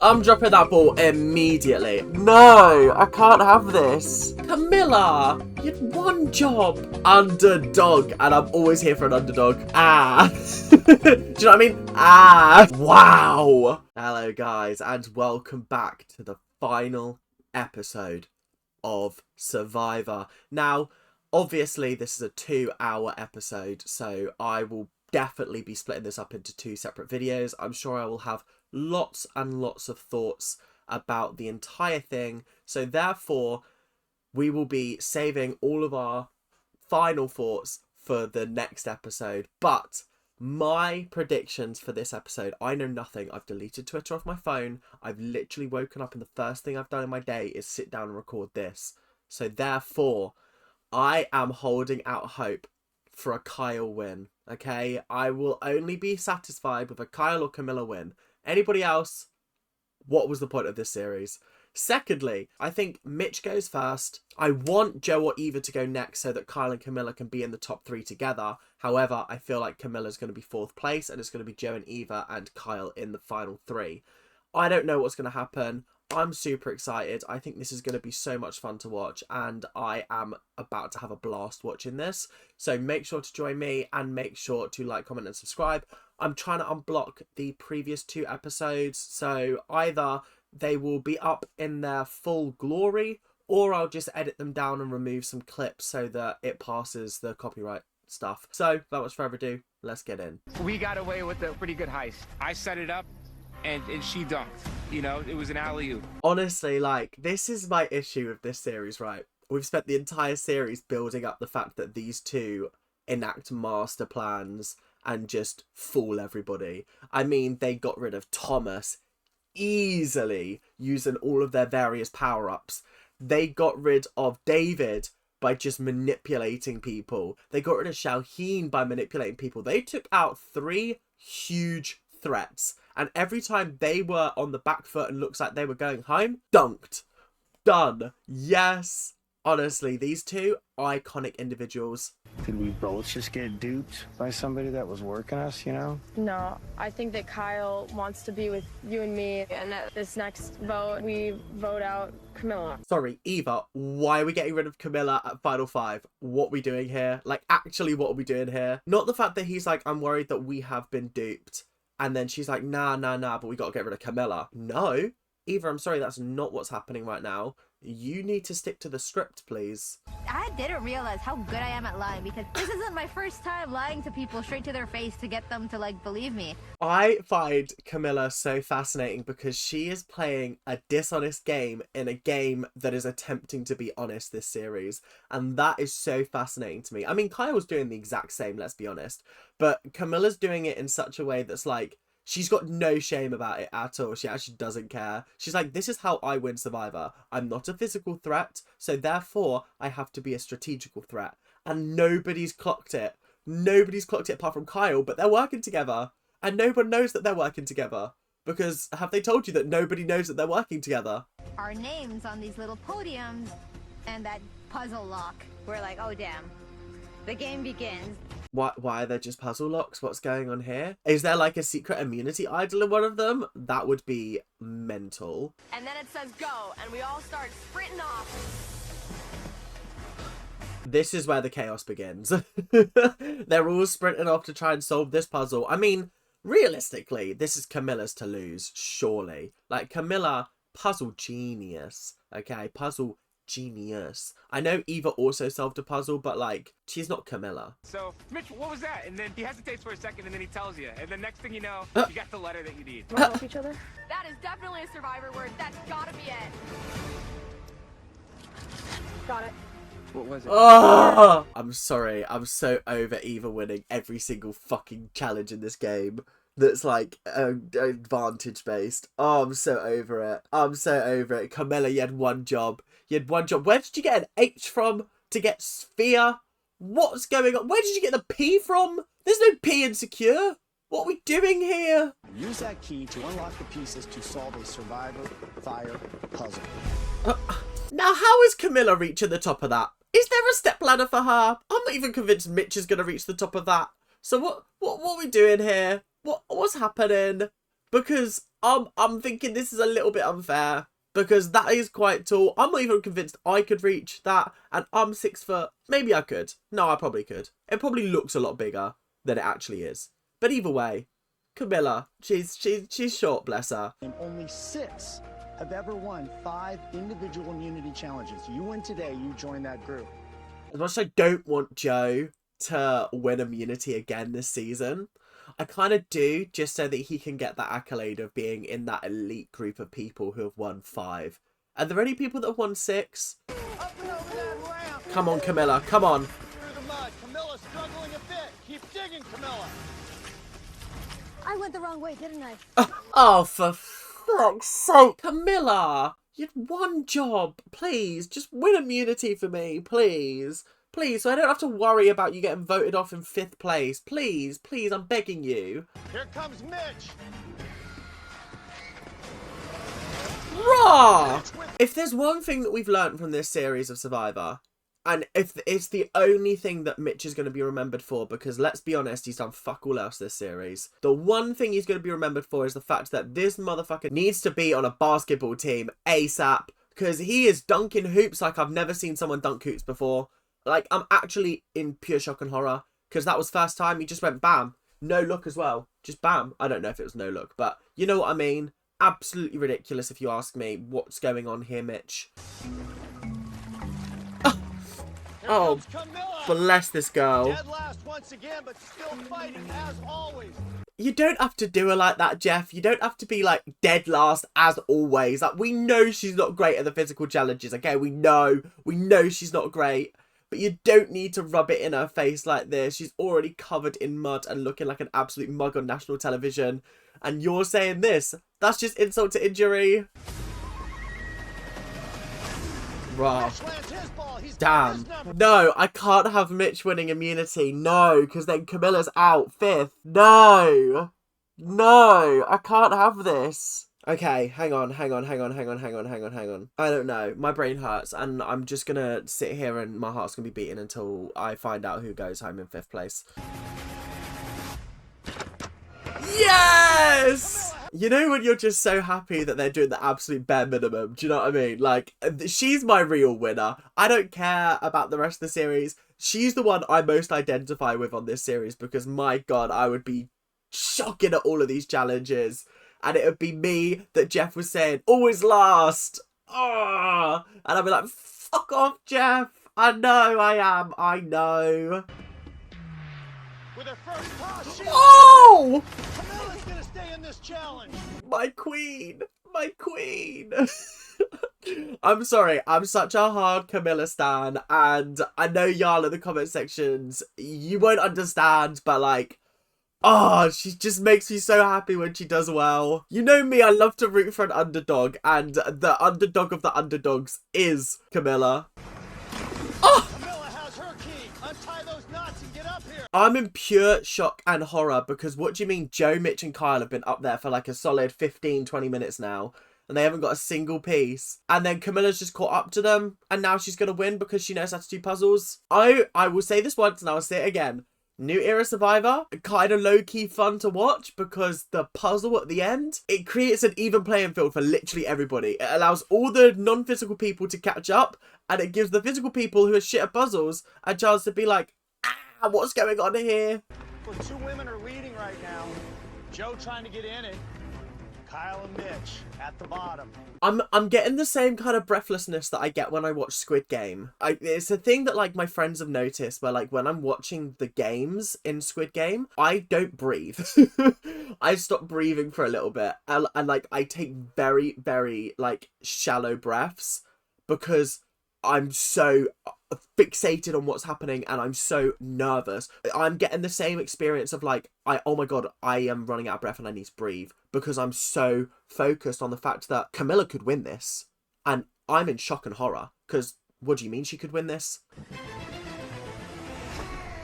I'm dropping that ball immediately. No, I can't have this. Camilla, you had one job. Underdog. And I'm always here for an underdog. Ah. Do you know what I mean? Ah. Wow. Hello, guys, and welcome back to the final episode of Survivor. Now, obviously, this is a 2-hour episode, so I will definitely be splitting this up into 2 separate videos. I'm sure I will have lots and lots of thoughts about the entire thing, so therefore we will be saving all of our final thoughts for the next episode. But my predictions for this episode, I know nothing. I've deleted Twitter off my phone. I've literally woken up and the first thing I've done in my day is sit down and record this. So therefore I am holding out hope for a Kyle win. Okay, I will only be satisfied with a Kyle or Camilla win. Anybody else, what was the point of this series? Secondly, I think Mitch goes first. I want Joe or Eva to go next so that Kyle and Camilla can be in the top 3 together. However, I feel like Camilla's going to be 4th place and it's going to be Joe and Eva and Kyle in the final 3. I don't know what's going to happen. I'm super excited. I think this is going to be so much fun to watch and I am about to have a blast watching this. So make sure to join me and make sure to like, comment and subscribe. I'm trying to unblock the previous 2 episodes, so either they will be up in their full glory or I'll just edit them down and remove some clips so that it passes the copyright stuff. So without much further ado, let's get in. We got away with a pretty good heist. I set it up and she dunked. You know, it was an alley-oop. Honestly, like, this is my issue with this series, right? We've spent the entire series building up the fact that these two enact master plans and just fool everybody. I mean, they got rid of Thomas easily using all of their various power-ups. They got rid of David by just manipulating people. They got rid of Shaheen by manipulating people. They took out 3 huge threats. And every time they were on the back foot and looks like they were going home, dunked. Done. Yes. Honestly, these 2 iconic individuals. Did we both just get duped by somebody that was working us, you know? No, I think that Kyle wants to be with you and me, and at this next vote, we vote out Camilla. Sorry, Eva, why are we getting rid of Camilla at Final 5? What are we doing here? Like, actually, what are we doing here? Not the fact that he's like, I'm worried that we have been duped. And then she's like, nah, but we got to get rid of Camilla. No, Eva, I'm sorry, that's not what's happening right now. You need to stick to the script, please. I didn't realize how good I am at lying because this isn't my first time lying to people straight to their face to get them to, like, believe me. I find Camilla so fascinating because she is playing a dishonest game in a game that is attempting to be honest this series. And that is so fascinating to me. I mean, Kyle's doing the exact same, let's be honest. But Camilla's doing it in such a way that's like, she's got no shame about it at all. She actually doesn't care. She's like, this is how I win Survivor. I'm not a physical threat, so therefore I have to be a strategical threat. And nobody's clocked it. Nobody's clocked it apart from Kyle, but they're working together. And no one knows that they're working together. Because have they told you that nobody knows that they're working together? Our names on these little podiums and that puzzle lock. We're like, oh damn, the game begins. Why are there just puzzle locks? What's going on here? Is there like a secret immunity idol in one of them? That would be mental. And then it says go, and we all start sprinting off. This is where the chaos begins. They're all sprinting off to try and solve this puzzle. I mean, realistically, this is Camilla's to lose, surely. Like, Camilla, puzzle genius. Okay, puzzle genius. I know Eva also solved a puzzle, but like, she's not Camilla. So, Mitch, what was that? And then he hesitates for a second and then he tells you. And the next thing you know, you got the letter that you need. Want to help each other? That is definitely a Survivor word. That's gotta be it. Got it. What was it? Oh, I'm sorry. I'm so over Eva winning every single fucking challenge in this game. That's like advantage based. Oh, I'm so over it. I'm so over it. Camilla, you had one job. You had one job. Where did you get an H from to get sphere? What's going on? Where did you get the P from? There's no P in secure. What are we doing here? Use that key to unlock the pieces to solve a Survivor Fire puzzle. Now, how is Camilla reaching the top of that? Is there a step ladder for her? I'm not even convinced Mitch is going to reach the top of that. So what are we doing here? What's happening? because I'm thinking this is a little bit unfair. Because that is quite tall. I'm not even convinced I could reach that. And I'm 6 foot. Maybe I could. No, I probably could. It probably looks a lot bigger than it actually is. But either way, Camilla, she's short, bless her. And only 6 have ever won 5 individual immunity challenges. You win today, you join that group. As much as I don't want Joe to win immunity again this season, I kind of do, just so that he can get that accolade of being in that elite group of people who have won 5. Are there any people that have won 6? Up and over that ramp. Come on, Camilla, come on. Through the mud. Camilla's struggling a bit. Keep digging, Camilla. I went the wrong way, didn't I? Oh, for fuck's sake. Camilla, you'd one job. Please, just win immunity for me, please. Please, so I don't have to worry about you getting voted off in 5th place. Please, please, I'm begging you. Here comes Mitch. Raw! If there's one thing that we've learned from this series of Survivor, and if it's the only thing that Mitch is going to be remembered for, because let's be honest, he's done fuck all else this series. The one thing he's going to be remembered for is the fact that this motherfucker needs to be on a basketball team ASAP, because he is dunking hoops like I've never seen someone dunk hoops before. Like, I'm actually in pure shock and horror, because that was first time he just went bam. No look as well. Just bam. I don't know if it was no look, but you know what I mean. Absolutely ridiculous if you ask me. What's going on here, Mitch? Oh, bless this girl. Dead last once again, but still fighting as always. You don't have to do her like that, Jeff. You don't have to be like dead last as always. Like, we know she's not great at the physical challenges, okay? We know she's not great. But you don't need to rub it in her face like this. She's already covered in mud and looking like an absolute mug on national television. And you're saying this? That's just insult to injury. Raw. Damn. No, I can't have Mitch winning immunity. No, because then Camilla's out 5th. No. No, I can't have this. Okay, hang on. I don't know. My brain hurts, and I'm just gonna sit here and my heart's gonna be beating until I find out who goes home in 5th place. Yes! You know when you're just so happy that they're doing the absolute bare minimum? Do you know what I mean? Like, she's my real winner. I don't care about the rest of the series. She's the one I most identify with on this series, because my god, I would be shocking at all of these challenges. And it would be me that Jeff was saying, always last. Oh, and I'd be like, fuck off, Jeff. I know I am. I know. With her first toss, oh! Camilla's gonna stay in this challenge. My queen. My queen. I'm sorry. I'm such a hard Camilla stan. And I know y'all in the comment sections, you won't understand, but like, oh, she just makes me so happy when she does well. You know me, I love to root for an underdog, and the underdog of the underdogs is Camilla. Oh! Camilla has her key. Untie those knots and get up here. I'm in pure shock and horror, because what do you mean Joe, Mitch and Kyle have been up there for like a solid 15-20 minutes now, and they haven't got a single piece, and then Camilla's just caught up to them, and now she's gonna win because she knows how to do puzzles. I will say this once and I'll say it again. New Era Survivor, kind of low-key fun to watch, because the puzzle at the end, it creates an even playing field for literally everybody. It allows all the non-physical people to catch up, and it gives the physical people who are shit at puzzles a chance to be like, ah, what's going on here? Well, 2 women are leading right now. Joe trying to get in it. Kyle and Mitch at the bottom. I'm getting the same kind of breathlessness that I get when I watch Squid Game. It's a thing that like my friends have noticed, where like when I'm watching the games in Squid Game, I don't breathe. I stop breathing for a little bit, and like I take very, very like shallow breaths, because I'm so fixated on what's happening and I'm so nervous. I'm getting the same experience of like, oh my god, I am running out of breath and I need to breathe, because I'm so focused on the fact that Camilla could win this, and I'm in shock and horror, because what do you mean she could win this?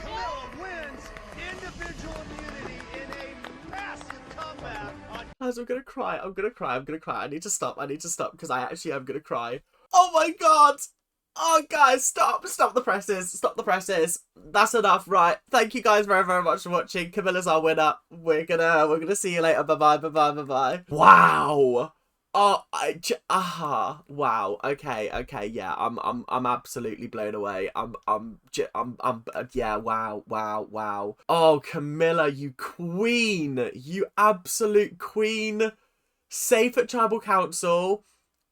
Camilla wins individual immunity in a massive comeback. Guys, I'm gonna cry. I need to stop, because I actually am gonna cry. Oh my god! Oh, guys, stop the presses. That's enough, right? Thank you guys very, very much for watching. Camilla's our winner. We're gonna see you later. Bye-bye. Wow. Oh, wow. Okay, yeah. I'm absolutely blown away. Yeah. Wow. Oh, Camilla, you queen. You absolute queen. Safe at Tribal Council.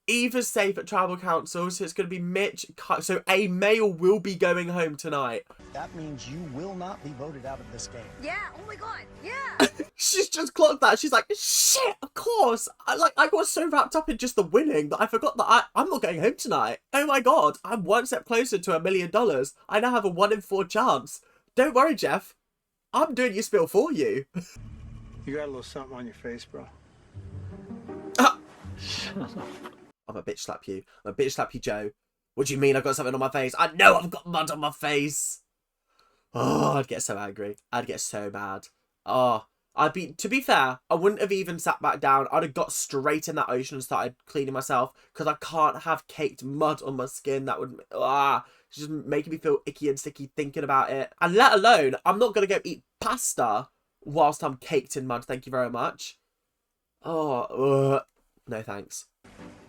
Eva's safe at Tribal Council, so it's going to be Mitch. So a male will be going home tonight. That means you will not be voted out of this game. Yeah, oh my god, yeah! She's just clocked that. She's like, shit, of course. I got so wrapped up in just the winning that I forgot that I'm not going home tonight. Oh my god, I'm one step closer to $1 million. I now have a 1 in 4 chance. Don't worry, Jeff. I'm doing your spiel for you. You got a little something on your face, bro. I'm a bitch slap you. I'm a bitch slap you, Joe. What do you mean I've got something on my face? I know I've got mud on my face. Oh, I'd get so angry. I'd get so mad. Oh, to be fair, I wouldn't have even sat back down. I'd have got straight in that ocean and started cleaning myself because I can't have caked mud on my skin. That would, it's just making me feel icky and sticky thinking about it. And let alone, I'm not going to go eat pasta whilst I'm caked in mud. Thank you very much. Oh, no thanks.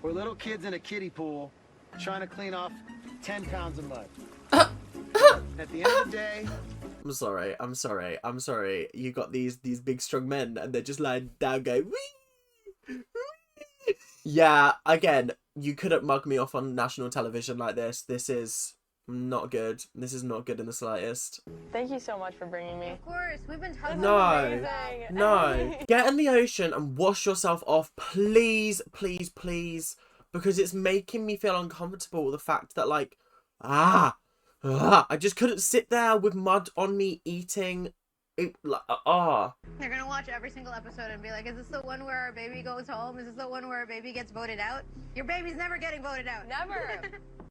We're little kids in a kiddie pool trying to clean off 10 pounds of mud. At the end of the day... I'm sorry. You got these big strong men and they're just lying down going, wee! Yeah, again, you couldn't mug me off on national television like this. This is not good. This is not good in the slightest. Thank you so much for bringing me. Of course, we've been talking No. Amazing. No. Get in the ocean and wash yourself off, please. Because it's making me feel uncomfortable, the fact that, like, I just couldn't sit there with mud on me eating. They're gonna watch every single episode and be like, is this the one where our baby goes home? Is this the one where our baby gets voted out? Your baby's never getting voted out. Never.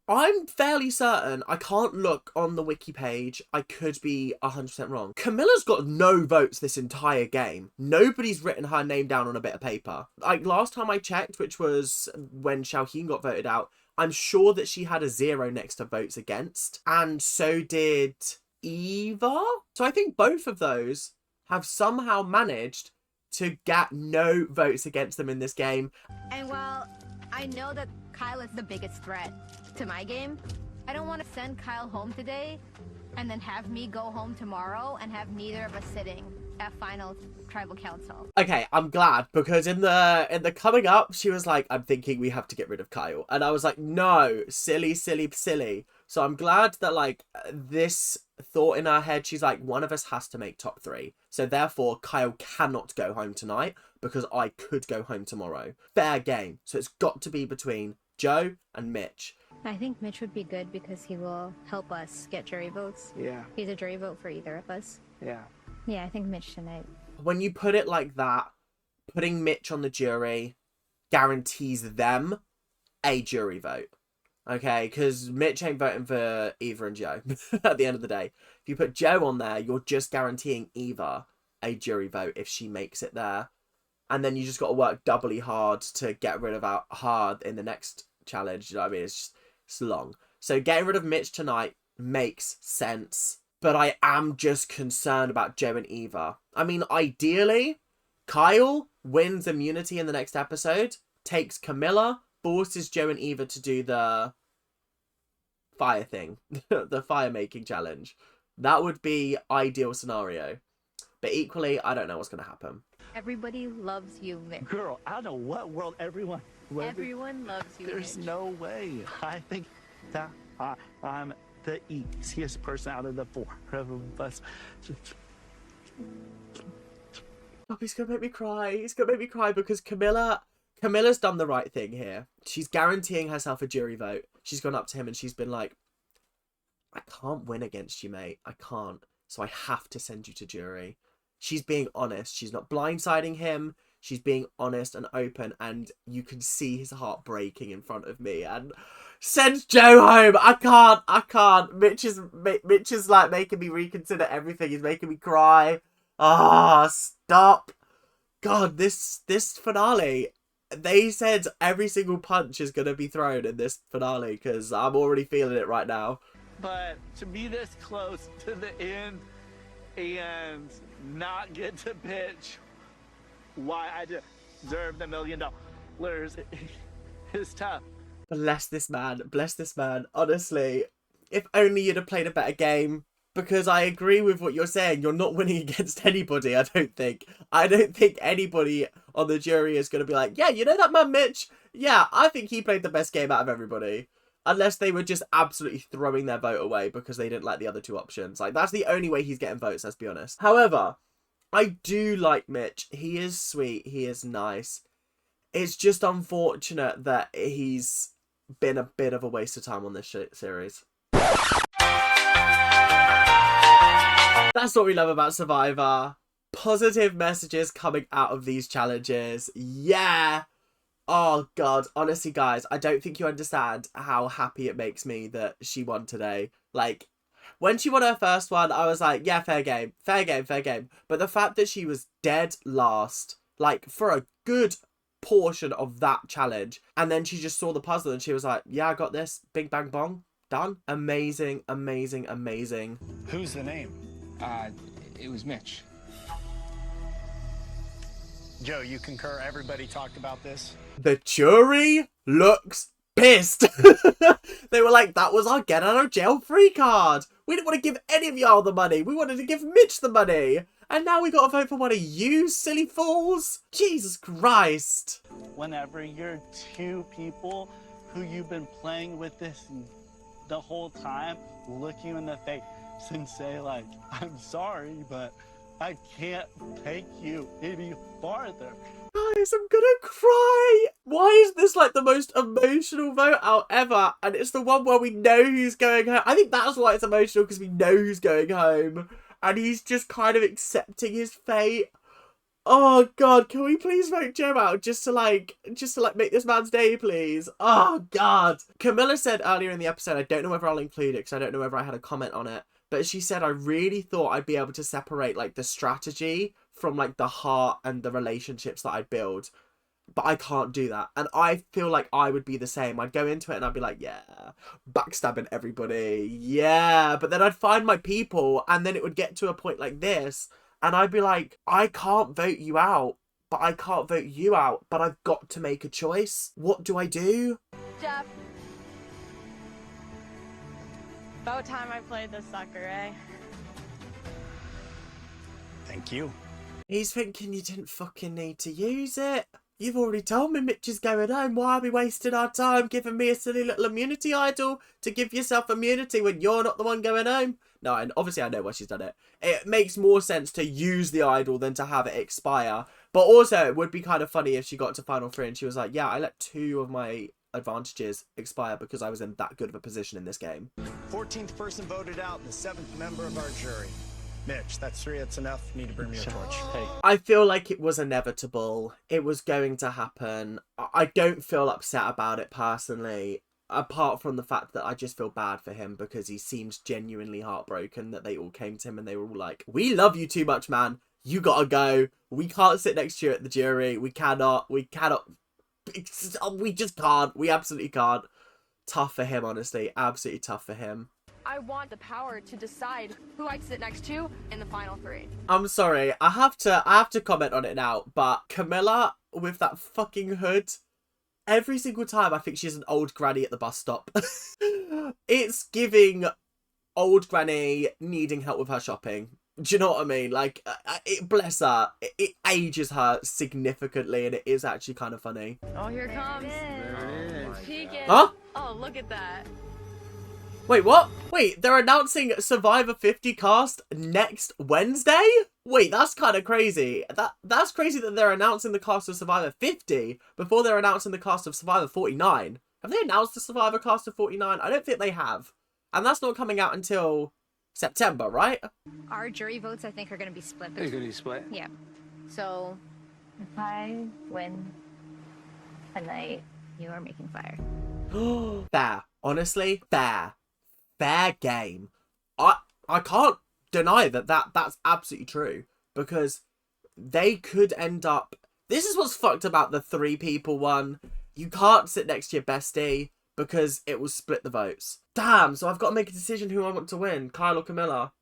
I'm fairly certain, I can't look on the wiki page, I could be 100% wrong. Camilla's got no votes this entire game. Nobody's written her name down on a bit of paper. Like, last time I checked, which was when Xiaoheen got voted out, I'm sure that she had a 0 next to votes against. And so did Eva? So I think both of those have somehow managed to get no votes against them in this game. And while I know that Kyle is the biggest threat to my game, I don't want to send Kyle home today and then have me go home tomorrow and have neither of us sitting at final tribal council. Okay, I'm glad, because in the coming up, she was like, I'm thinking we have to get rid of Kyle. And I was like, no, silly. So I'm glad that, like, this thought in her head, she's like, one of us has to make top 3. So therefore, Kyle cannot go home tonight because I could go home tomorrow. Fair game. So it's got to be between Joe and Mitch. I think Mitch would be good because he will help us get jury votes. Yeah. He's a jury vote for either of us. Yeah. Yeah, I think Mitch tonight. When you put it like that, putting Mitch on the jury guarantees them a jury vote. Okay, because Mitch ain't voting for Eva and Joe at the end of the day. If you put Joe on there, you're just guaranteeing Eva a jury vote if she makes it there. And then you just got to work doubly hard to get rid of hard in the next challenge. You know what I mean? It's long. So getting rid of Mitch tonight makes sense. But I am just concerned about Joe and Eva. I mean, ideally, Kyle wins immunity in the next episode, takes Camilla, forces Joe and Eva to do the fire thing, the fire making challenge. That would be ideal scenario. But equally, I don't know what's going to happen. Everybody loves you, Mitch. Girl, I don't know what world everyone Loves you, There's Mitch. no way. I think that I'm the easiest person out of the 4 of us. Oh, he's going to make me cry. He's going to make me cry because Camilla's done the right thing here. She's guaranteeing herself a jury vote. She's gone up to him and she's been like, I can't win against you, mate. I can't. So I have to send you to jury. She's being honest. She's not blindsiding him. She's being honest and open, and you can see his heart breaking in front of me. And send Joe home. I can't. Mitch is like making me reconsider everything. He's making me cry. Stop. God, this finale. They said every single punch is going to be thrown in this finale because I'm already feeling it right now. But to be this close to the end and not get to pitch why I deserve the $1 million is tough. Bless this man. Bless this man. Honestly, if only you'd have played a better game. Because I agree with what you're saying. You're not winning against anybody, I don't think. I don't think anybody on the jury is going to be like, yeah, you know that man Mitch? Yeah, I think he played the best game out of everybody. Unless they were just absolutely throwing their vote away because they didn't like the other two options. Like, that's the only way he's getting votes, let's be honest. However, I do like Mitch. He is sweet. He is nice. It's just unfortunate that he's been a bit of a waste of time on this series. That's what we love about Survivor. Positive messages coming out of these challenges. Yeah. Oh, God. Honestly, guys, I don't think you understand how happy it makes me that she won today. Like, when she won her first one, I was like, yeah, fair game. Fair game, fair game. But the fact that she was dead last, like, for a good portion of that challenge, and then she just saw the puzzle and she was like, yeah, I got this. Bing, bang, bong. Done. Amazing, amazing, amazing. Who's the name? It was Mitch. Joe, you concur? Everybody talked about this. The jury looks pissed. They were like, that was our get out of jail free card. We didn't want to give any of y'all the money. We wanted to give Mitch the money. And now we got to vote for one of you, silly fools. Jesus Christ. Whenever you're two people who you've been playing with this the whole time, look you in the face and say, like, I'm sorry, but I can't take you any farther. Guys, I'm gonna cry. Why is this like the most emotional vote out ever? And it's the one where we know who's going home. I think that's why it's emotional, because we know who's going home. And he's just kind of accepting his fate. Oh, God, can we please vote Joe out just to make this man's day, please? Oh, God. Camilla said earlier in the episode, I don't know whether I'll include it because I don't know whether I had a comment on it, but she said, I really thought I'd be able to separate, like, the strategy from, like, the heart and the relationships that I build. But I can't do that. And I feel like I would be the same. I'd go into it and I'd be like, yeah, backstabbing everybody. Yeah. But then I'd find my people and then it would get to a point like this. And I'd be like, I can't vote you out, but I can't vote you out, but I've got to make a choice. What do I do? Jeff. About time I played this sucker, eh? Thank you. He's thinking you didn't fucking need to use it. You've already told me Mitch is going home. Why are we wasting our time giving me a silly little immunity idol to give yourself immunity when you're not the one going home? No, and obviously I know why she's done it. It makes more sense to use the idol than to have it expire. But also, it would be kind of funny if she got to Final 3 and she was like, yeah, I let 2 of my advantages expire because I was in that good of a position in this game. 14th person voted out, the 7th member of our jury. Mitch, that's 3, that's enough. You need to bring me a torch. Hey. I feel like it was inevitable. It was going to happen. I don't feel upset about it personally, apart from the fact that I just feel bad for him because he seems genuinely heartbroken that they all came to him and they were all like, we love you too much, man. You gotta go. We can't sit next to you at the jury. We cannot. We just can't. We absolutely can't. Tough for him, honestly. Absolutely tough for him. I want the power to decide who I'd sit next to in the final 3. I'm sorry. I have to comment on it now, but Camilla with that fucking hood, every single time I think she's an old granny at the bus stop. It's giving old granny needing help with her shopping. Do you know what I mean? Like, bless her. It ages her significantly, and it is actually kind of funny. Oh, here it comes. Peeking. Huh? Oh, look at that. Wait, what? Wait, they're announcing Survivor 50 cast next Wednesday? Wait, that's kind of crazy. That's crazy that they're announcing the cast of Survivor 50 before they're announcing the cast of Survivor 49. Have they announced the Survivor cast of 49? I don't think they have. And that's not coming out until September, right? Our jury votes, I think, are going to be split. They're gonna be split. Yeah. So, if I win tonight, you are making fire. Fair. Honestly, fair. Fair game. I can't deny that's absolutely true, because they could end up This is what's fucked about the 3 people one. You can't sit next to your bestie because it will split the votes. Damn, so I've got to make a decision who I want to win, Kyle or Camilla.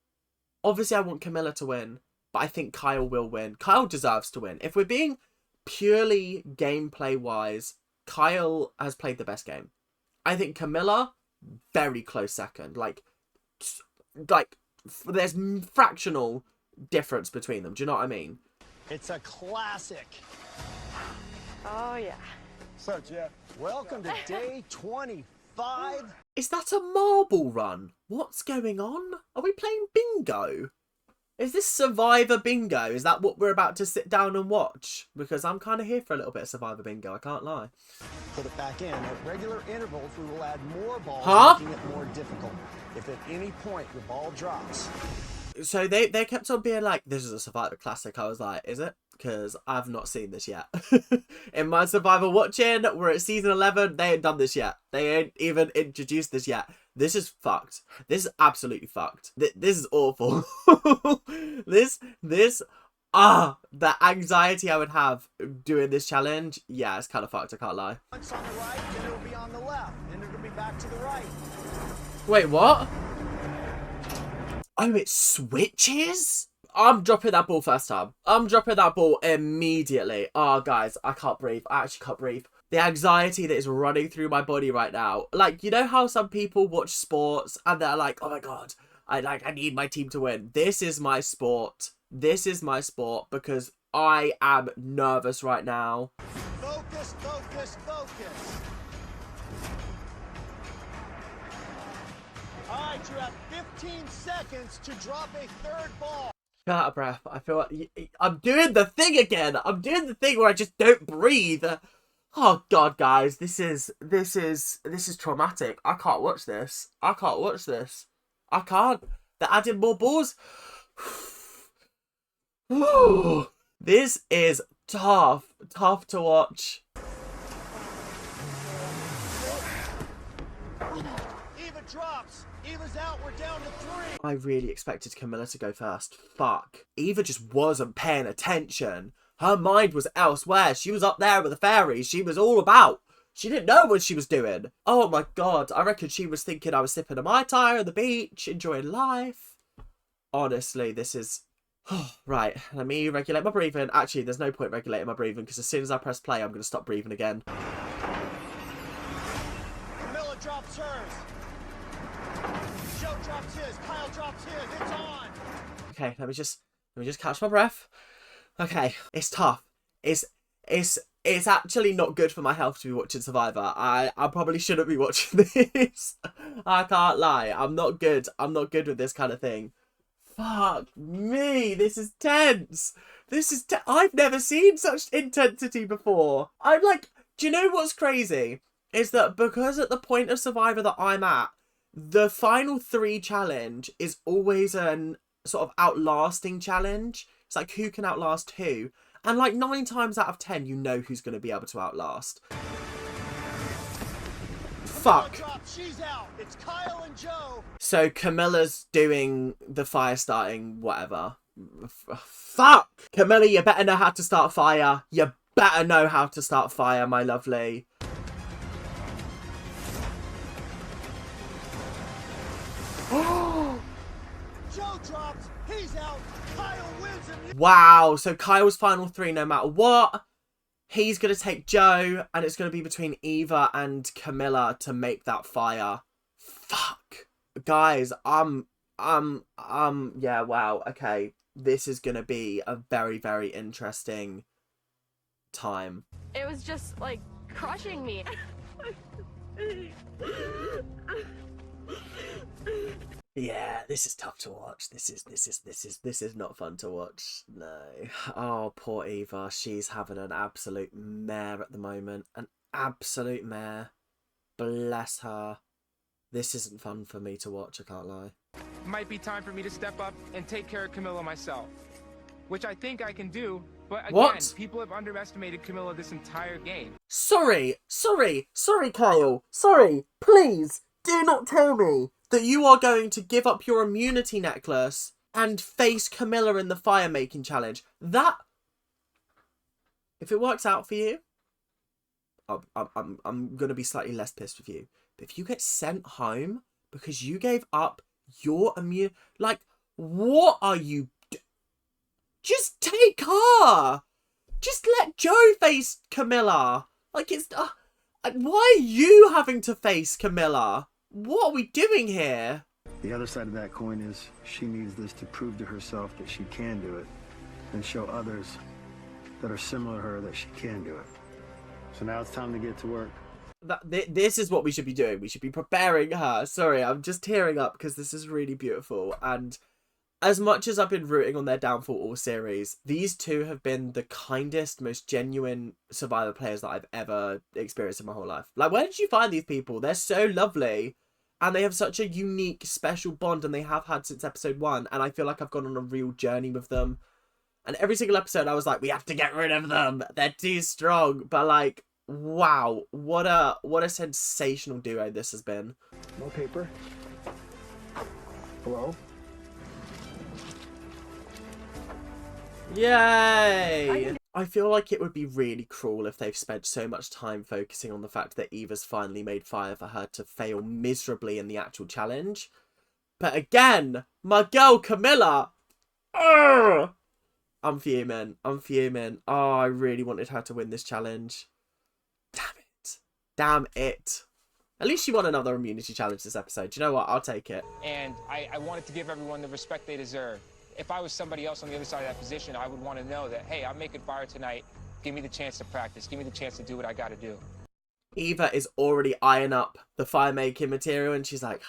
Obviously, I want Camilla to win, but I think Kyle will win. Kyle deserves to win. If we're being purely gameplay-wise, Kyle has played the best game. I think Camilla, very close second. Like there's fractional difference between them. Do you know what I mean? It's a classic. Oh, yeah. So, Jeff, welcome to day 25. Is that a marble run? What's going on? Are we playing bingo? Is this Survivor Bingo? Is that what we're about to sit down and watch? Because I'm kind of here for a little bit of Survivor Bingo, I can't lie. Put it back in. At regular intervals, we will add more balls, making it more difficult. If at any point your ball drops. So they kept on being like, this is a Survivor Classic. I was like, is it? Because I've not seen this yet. In my Survivor watching, we're at season 11. They ain't done this yet. They ain't even introduced this yet. This is fucked. This is absolutely fucked. This is awful. The anxiety I would have doing this challenge. Yeah, it's kind of fucked. I can't lie. Once on the right, then it'll be on the left. Then it'll be back to the right. Wait, what? Oh, it switches? I'm dropping that ball first time. I'm dropping that ball immediately. Oh, guys, I can't breathe. I actually can't breathe. The anxiety that is running through my body right now. Like, you know how some people watch sports and they're like, oh my God, I need my team to win. This is my sport. This is my sport because I am nervous right now. Focus, focus, focus. All right, you have 15 seconds to drop a third ball. Out of breath. I feel like I'm doing the thing again. I'm doing the thing where I just don't breathe. Oh God, guys, this is traumatic. I can't watch this. I can't watch this. I can't. They're adding more balls. This is tough to watch. Eva drops. Eva's out. We're down to 3. I really expected Camilla to go first. Fuck. Eva just wasn't paying attention. Her mind was elsewhere. She was up there with the fairies. She was all about. She didn't know what she was doing. Oh my God. I reckon she was thinking I was sipping a Mai Tai on the beach, enjoying life. Honestly, this is... Right, let me regulate my breathing. Actually, there's no point regulating my breathing because as soon as I press play, I'm going to stop breathing again. Camilla drops hers. Joe drops his. Kyle drops his. It's on. Okay, let me just catch my breath. Okay, it's tough. It's actually not good for my health to be watching Survivor. I probably shouldn't be watching this. I can't lie. I'm not good. I'm not good with this kind of thing. Fuck me. This is tense. I've never seen such intensity before. I'm like, do you know what's crazy? Is that because at the point of Survivor that I'm at, the final 3 challenge is always an sort of outlasting challenge. It's like who can outlast who. And like 9 times out of 10, you know who's going to be able to outlast. Fuck. She's out. It's Kyle and Joe. So Camilla's doing the fire starting whatever. Fuck. Camilla, you better know how to start fire. You better know how to start fire, my lovely. Joe drops. He's out. Kyle wins him. Wow. So Kyle's final 3 no matter what. He's going to take Joe, and it's going to be between Eva and Camilla to make that fire. Fuck. Guys, yeah, wow, okay. This is going to be a very, very interesting time. It was just, like, crushing me. Yeah, this is tough to watch. This is not fun to watch. No. Oh, poor Eva. She's having an absolute mare at the moment. An absolute mare. Bless her. This isn't fun for me to watch, I can't lie. Might be time for me to step up and take care of Camilla myself. Which I think I can do, but again, What? people have underestimated Camilla this entire game. Sorry, Kyle. Sorry, please, do not tell me that you are going to give up your immunity necklace and face Camilla in the fire making challenge. That If it works out for you, I'm gonna be slightly less pissed with you. But if you get sent home because you gave up your immune, like, what are you? Just take her. Just let Joe face Camilla. Like, it's why are you having to face Camilla? What are we doing here? The other side of that coin is she needs this to prove to herself that she can do it and show others that are similar to her that she can do it. So now it's time to get to work. This is what we should be doing. We should be preparing her. Sorry, I'm just tearing up because this is really beautiful. And as much as I've been rooting on their downfall all series, these two have been the kindest, most genuine Survivor players that I've ever experienced in my whole life. Like, where did you find these people? They're so lovely. And they have such a unique, special bond, and they have had since episode 1. And I feel like I've gone on a real journey with them. And every single episode, I was like, we have to get rid of them. They're too strong. But, like, wow, what a sensational duo this has been. No paper. Hello? Yay! I feel like it would be really cruel if they've spent so much time focusing on the fact that Eva's finally made fire for her to fail miserably in the actual challenge. But again, my girl Camilla! Ugh! I'm fuming. I'm fuming. Oh, I really wanted her to win this challenge. Damn it. Damn it. At least she won another immunity challenge this episode. Do you know what? I'll take it. And I wanted to give everyone the respect they deserve. If I was somebody else on the other side of that position, I would want to know that, hey, I'm making fire tonight. Give me the chance to practice. Give me the chance to do what I got to do. Eva is already eyeing up the fire making material, and she's like,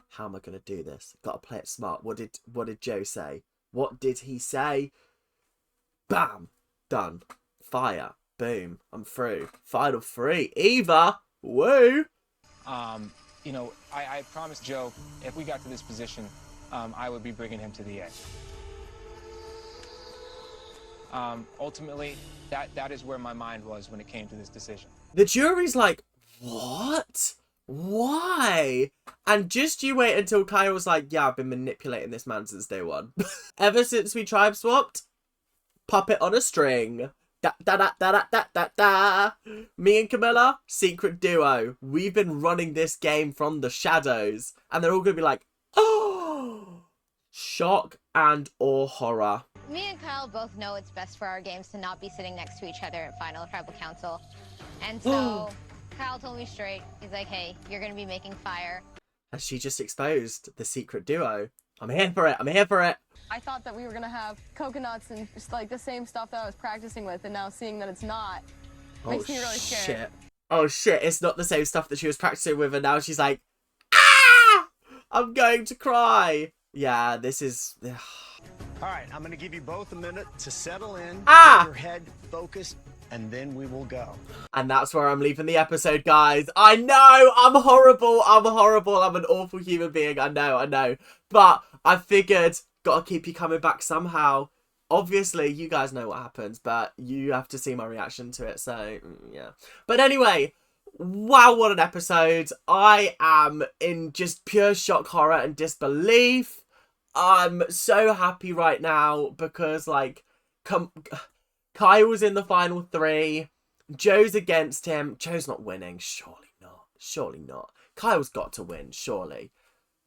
how am I going to do this? Got to play it smart. What did Joe say? What did he say? Bam! Done. Fire. Boom. I'm through. Final 3. Eva! Woo! You know, I promised Joe, if we got to this position, I would be bringing him to the end. Ultimately, that is where my mind was when it came to this decision. The jury's like, what? Why? And just you wait until Kyle was like, yeah, I've been manipulating this man since day 1. Ever since we tribe swapped, puppet on a string. Da da da da da da da. Me and Camilla, secret duo. We've been running this game from the shadows. And they're all going to be like, oh, shock and or horror. Me and Kyle both know it's best for our games to not be sitting next to each other at Final Tribal Council. And so Kyle told me straight, he's like, hey, you're going to be making fire. And she just exposed the secret duo. I'm here for it. I'm here for it. I thought that we were gonna have coconuts and just like the same stuff that I was practicing with, and now seeing that it's not makes me really scared. Shit. Oh shit, it's not the same stuff that she was practicing with, and now she's like, ah! I'm going to cry. Yeah, this is... All right, I'm going to give you both a minute to settle in, Ah! get your head focused, and then we will go. And that's where I'm leaving the episode, guys. I know, I'm horrible. I'm horrible. I'm an awful human being. I know. But I figured, gotta keep you coming back somehow. Obviously, you guys know what happens, but you have to see my reaction to it, so, yeah. But anyway, wow, what an episode. I am in just pure shock, horror, and disbelief. I'm so happy right now because, like, Kyle's in the final 3. Joe's against him. Joe's not winning. Surely not. Kyle's got to win, surely.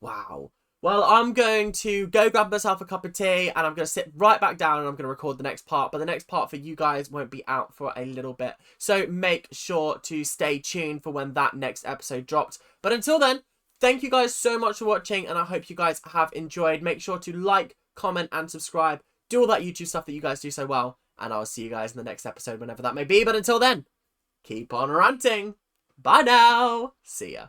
Wow. Well, I'm going to go grab myself a cup of tea and I'm going to sit right back down and I'm going to record the next part. But the next part for you guys won't be out for a little bit. So make sure to stay tuned for when that next episode drops. But until then, thank you guys so much for watching and I hope you guys have enjoyed. Make sure to like, comment and subscribe. Do all that YouTube stuff that you guys do so well. And I'll see you guys in the next episode whenever that may be. But until then, keep on ranting. Bye now. See ya.